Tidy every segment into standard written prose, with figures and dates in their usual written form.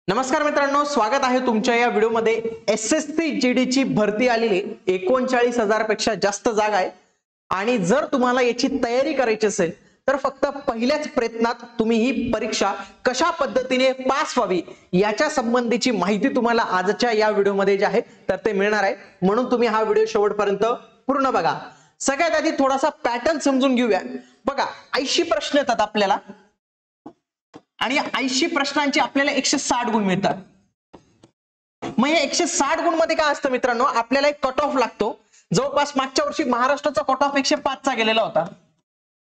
नमस्कार मित्रांनो, स्वागत आहे तुमच्या या व्हिडिओमध्ये। एसएससी जीडी ची भरती आलेली 39,000 पेक्षा जास्त जागा आहे आणि जर तुम्हाला याची तयारी करायची असेल तर फक्त पहिल्याच प्रयत्नात तुम्ही ही परीक्षा कशा पद्धतीने पास व्हावी याच्या संबंधीची माहिती तुम्हाला आजच्या या व्हिडिओमध्ये जी आहे तर ते मिळणार आहे, म्हणून तुम्ही हा व्हिडिओ शेवटपर्यंत पूर्ण बघा। सगळ्यात आधी थोडासा पॅटर्न समजून घेऊया। बघा, 80 प्रश्न येतात आपल्याला आणि 80 प्रश्नांचे आपल्याला 160 गुण मिळतात। मग हे 160 गुण मध्ये काय असतं मित्रांनो, आपल्याला एक कट ऑफ लागतो। जवळपास मागच्या वर्षी महाराष्ट्राचा कट ऑफ 105 चा गेलेला होता,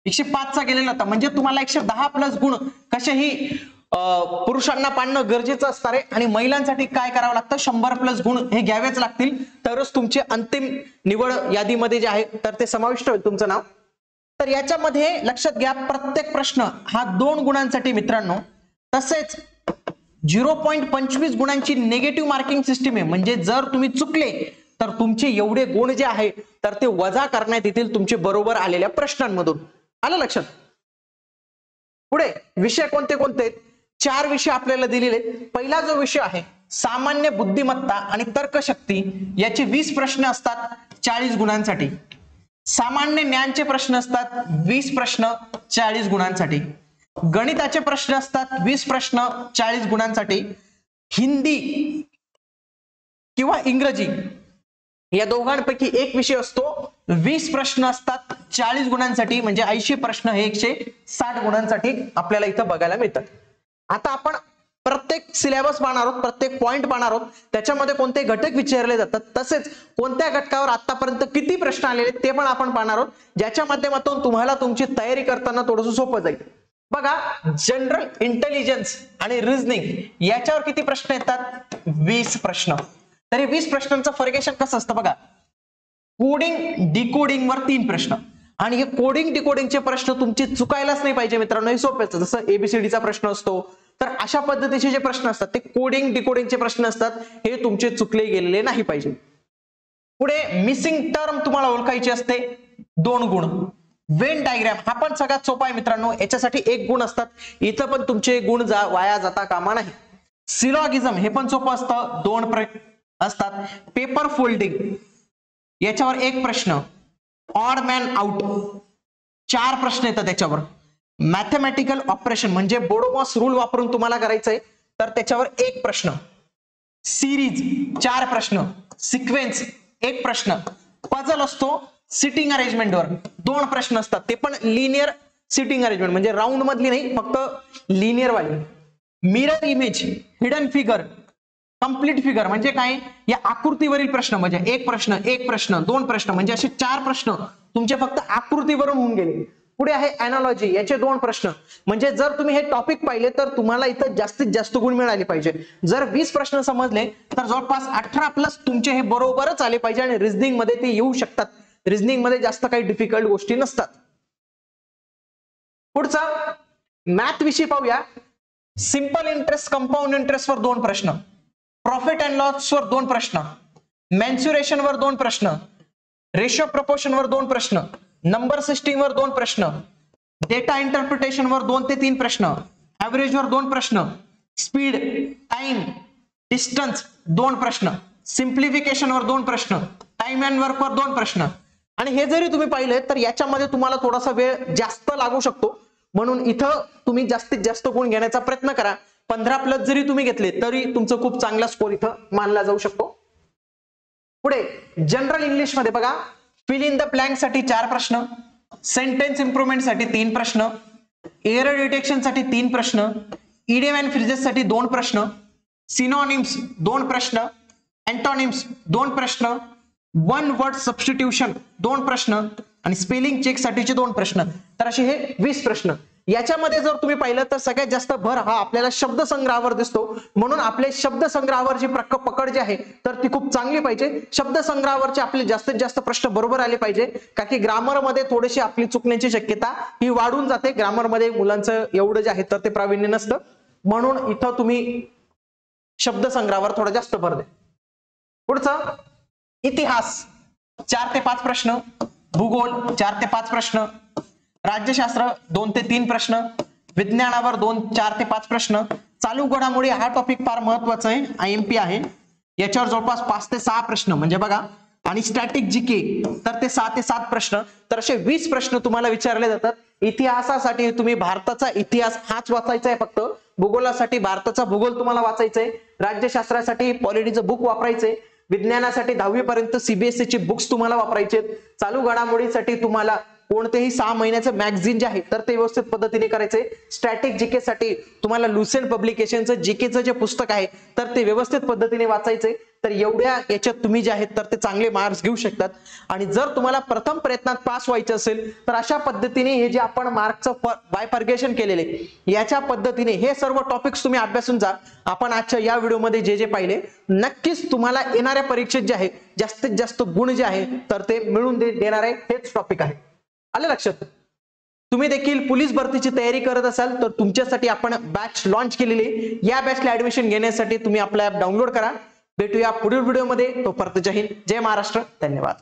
105 चा गेलेला होता। म्हणजे तुम्हाला 110 प्लस गुण कसेही पुरुषांना पाडणं गरजेचं असणार आहे आणि महिलांसाठी काय करावं लागतं, 100 प्लस गुण हे घ्यावेच लागतील, तरच तुमचे अंतिम निवड यादीमध्ये जे आहे तर ते समाविष्ट होईल तुमचं नाव। तर याच्यामध्ये लक्षात घ्या, प्रत्येक प्रश्न हा 2 गुणांसाठी मित्रांनो, तसेच 0.25 गुणांची नेगेटिव्ह मार्किंग सिस्टीम आहे। म्हणजे जर तुम्ही चुकले तर तुमचे एवढे गुण जे आहे तर ते वजा करण्यात येतील तुमचे बरोबर आलेल्या प्रश्नांमधून। आलं लक्षात? पुढे विषय कोणते कोणते? 4 विषय आपल्याला दिलेले आहेत। पहिला जो विषय आहे सामान्य बुद्धिमत्ता आणि तर्कशक्ती, याचे 20 प्रश्न असतात 40 गुणांसाठी। सामान्य ज्ञानचे प्रश्न असतात 20 प्रश्न 40 गुणांसाठी। गणिताचे प्रश्न असतात 20 प्रश्न 40 गुणांसाठी। हिंदी किंवा इंग्रजी या दोघांपैकी एक विषय असतो, 20 प्रश्न असतात 40 गुणांसाठी। म्हणजे 80 प्रश्न हे 160 गुणांसाठी आपल्याला इथं बघायला मिळतात। आता आपण प्रत्येक सिलेबस पाहणार आहोत, प्रत्येक पॉइंट पाहणार आहोत, त्याच्यामध्ये कोणते घटक विचारले जातात, तसेच कोणत्या घटकावर आतापर्यंत किती प्रश्न आलेले ते पण आपण पाहणार आहोत, ज्याच्या माध्यमातून तुम्हाला तुमची तयारी करताना थोडंसं सोपं जाईल। बघा, जनरल इंटेलिजन्स आणि रिझनिंग याच्यावर किती प्रश्न येतात? 20 प्रश्न। तरी 20 प्रश्नांचं फॉर्मेशन कसं असतं बघा, कोडिंग डिकोडिंग वर 3 प्रश्न। आणि हे कोडिंग डिकोडिंगचे प्रश्न तुमचे चुकायलाच नाही पाहिजे मित्रांनो, हे सोपेच। जसं एबीसीडीचा प्रश्न असतो, तर अशा पद्धतीचे जे प्रश्न असतात ते कोडिंग डिकोडिंगचे प्रश्न असतात, हे तुमचे चुकले गेलेले नाही पाहिजे। पुढे मिसिंग टर्म तुम्हाला ओळखायची असते, 2 गुण। वेन डायग्राम हा पण सगळ्यात सोपा आहे मित्रांनो, याच्यासाठी 1 गुण असतात, इथं पण तुमचे गुण वाया जाता कामा नाही। सिलॉगिझम हे पण सोपं असतं, 2 असतात। पेपर फोल्डिंग याच्यावर 1 प्रश्न। ऑड मॅन आउट 4 प्रश्न येतात त्याच्यावर। मॅथमॅटिकल ऑपरेशन म्हणजे बोडोमॉस रूल वापरून तुम्हाला करायचंय, तर त्याच्यावर 1 प्रश्न। सिरीज 4 प्रश्न। सिक्वेन्स 1 प्रश्न। पझल असतो सिटिंग अरेंजमेंटवर 2 प्रश्न असतात, ते पण लिनियर सिटिंग अरेंजमेंट, म्हणजे राऊंड मधली नाही, फक्त लिनियर वाली। Mirror image, hidden figure, complete figure म्हणजे काय, या आकृतीवरील प्रश्न, म्हणजे 1 प्रश्न 1 प्रश्न 2 प्रश्न, म्हणजे असे 4 प्रश्न तुमचे फक्त आकृतीवरून होऊन गेले। पुढे आहे एनालॉजी, याचे 2 प्रश्न। म्हणजे जर तुम्ही हे टॉपिक पाहिले तर तुम्हाला इथं जास्तीत जास्त गुण मिळाले पाहिजे। जर 20 प्रश्न समजले तर जवळपास 18 प्लस तुमचे हे बरोबरच आले पाहिजे आणि रिझनिंग मध्ये ते येऊ शकतात। रिझनिंग मध्ये जास्त काही डिफिकल्ट गोष्टी नसतात। पुढचा मॅथ विषय पाहूया। सिंपल इंटरेस्ट कंपाऊंड इंटरेस्ट वर 2 प्रश्न। प्रॉफिट अँड लॉस वर 2 प्रश्न। मेन्सुरेशन वर 2 प्रश्न। रेशो प्रपोर्शन वर 2 प्रश्न। नंबर सिस्टीम वर 2 प्रश्न। डेटा इंटरप्रिटेशन वर 2 ते 3 प्रश्न। ऍव्हरेज वर 2 प्रश्न। स्पीड, टाइम, डिस्टन्स 2 प्रश्न। सिम्प्लिफिकेशन वर 2 प्रश्न। टाइम अँड वर्क वर 2 प्रश्न। आणि हे जरी तुम्ही पाहिले तर याच्यामध्ये तुम्हाला थोडासा वेळ जास्त लागू शकतो, म्हणून इथं तुम्ही जास्तीत जास्त गुण घेण्याचा प्रयत्न करा। 15 प्लस जरी तुम्ही घेतले तरी तुमचं खूप चांगला स्कोर इथं मानला जाऊ शकतो। पुढे जनरल इंग्लिश मध्ये बघा, फिल इन द ब्लँक साठी 4 प्रश्न। सेंटेन्स इम्प्रुव्हमेंट साठी 3 प्रश्न। एरर डिटेक्शन साठी 3 प्रश्न। इडियम अँड फ्रेजेस साठी 2 प्रश्न। सिनोनिम्स 2 प्रश्न। एंटोनिम्स 2 प्रश्न। वन वर्ड सबस्टिट्यूशन 2 प्रश्न आणि स्पेलिंग चेक साठीचे 2 प्रश्न। तर असे हे 20 प्रश्न। याच्यामध्ये जर तुम्ही पाहिलं तर सगळ्यात जास्त भर हा आपल्याला शब्दसंग्रहावर दिसतो, म्हणून आपले शब्दसंग्रहावरची पकड जी आहे तर ती खूप चांगली पाहिजे। शब्दसंग्रहावरचे आपले जास्तीत जास्त प्रश्न बरोबर आले पाहिजे, का की ग्रामर मध्ये थोडीशी आपली चुकण्याची शक्यता ही वाढून जाते। ग्रामर मध्ये मुलांचं एवढं जे आहे तर ते प्रावीण्य नसतं, म्हणून इथं तुम्ही शब्दसंग्रहावर थोडा जास्त भर द्या। पुढचं इतिहास 4 ते 5 प्रश्न। भूगोल 4 ते 5 प्रश्न। राज्यशास्त्र 2 ते 3 प्रश्न। विज्ञानावर 4 ते 5 प्रश्न। चालू घडामोडी हा टॉपिक फार महत्वाचा आहे, IMP आहे. याच्यावर जवळपास 5 ते 6 प्रश्न म्हणजे बघा, आणि स्टॅटिक जीके तर ते 6 ते 7 प्रश्न, तर असे 20 प्रश्न तुम्हाला विचारले जातात. इतिहासासाठी तुम्ही भारताचा इतिहास हाच वाचायचा आहे फक्त, भूगोलासाठी भारताचा भूगोल तुम्हाला वाचायचा आहे, राज्यशास्त्रासाठी पॉलिटीचं बुक वापरायचंय, विज्ञानासाठी 10वी पर्यंत CBSE ची बुक्स तुम्हाला वापरायचे, चालू घडामोडीसाठी तुम्हाला कोणतेही 6 महिन्याचे मॅगझिन जे आहे तर ते व्यवस्थित पद्धतीने करायचे. स्टॅटिक जीके साठी तुम्हाला लुसेंट पब्लिकेशनचं जीकेचं जे पुस्तक आहे तर ते व्यवस्थित पद्धतीने वाचायचे. तर एवढ्या याच्यात तुम्ही जे आहेत तर ते चांगले मार्क्स घेऊ शकतात. आणि जर तुम्हाला प्रथम प्रयत्नात पास व्हायचं असेल तर अशा पद्धतीने हे जे आपण मार्कचं बायफर्गेशन केलेले याच्या पद्धतीने हे सर्व टॉपिक्स तुम्ही अभ्यासून जा. आपण आजच्या या व्हिडिओमध्ये जे जे पाहिले, नक्कीच तुम्हाला येणाऱ्या परीक्षेत जे आहे जास्तीत जास्त गुण जे आहे तर ते मिळून देणार आहे, हेच टॉपिक आहे. आलं लक्षात? तुम्ही देखील पोलीस भरतीची तयारी करत असाल तर तुमच्यासाठी आपण बॅच लॉन्च केलेली आहे. या बॅचला ऍडमिशन घेण्यासाठी तुम्ही आपला ऍप डाउनलोड करा. भेटूया पुढील व्हिडिओमध्ये. तोपर्यंत जय हिंद, जय महाराष्ट्र, धन्यवाद.